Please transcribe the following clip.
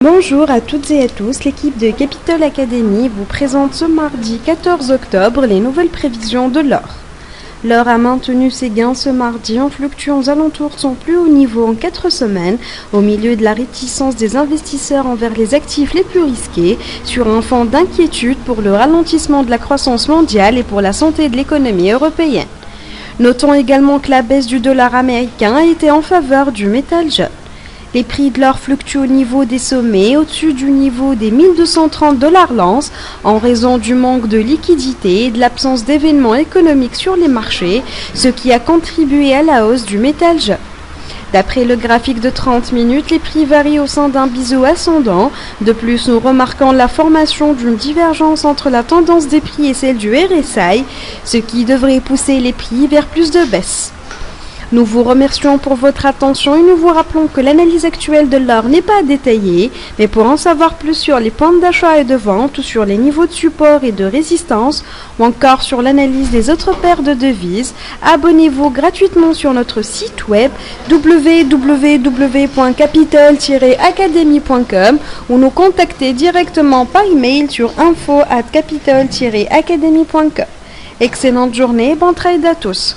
Bonjour à toutes et à tous, l'équipe de Capital Academy vous présente ce mardi 14 octobre les nouvelles prévisions de l'or. L'or a maintenu ses gains ce mardi en fluctuant aux alentours de son plus haut niveau en 4 semaines, au milieu de la réticence des investisseurs envers les actifs les plus risqués, sur un fond d'inquiétude pour le ralentissement de la croissance mondiale et pour la santé de l'économie européenne. Notons également que la baisse du dollar américain a été en faveur du métal jaune. Les prix de l'or fluctuent au niveau des sommets, au-dessus du niveau des 1230 $ l'once, en raison du manque de liquidité et de l'absence d'événements économiques sur les marchés, ce qui a contribué à la hausse du métal jaune. D'après le graphique de 30 minutes, les prix varient au sein d'un biseau ascendant. De plus, nous remarquons la formation d'une divergence entre la tendance des prix et celle du RSI, ce qui devrait pousser les prix vers plus de baisse. Nous vous remercions pour votre attention et nous vous rappelons que l'analyse actuelle de l'or n'est pas détaillée, mais pour en savoir plus sur les points d'achat et de vente ou sur les niveaux de support et de résistance ou encore sur l'analyse des autres paires de devises, abonnez-vous gratuitement sur notre site web www.capital-academy.com ou nous contacter directement par email sur info@capital-academy.com. Excellente journée et bon trade à tous.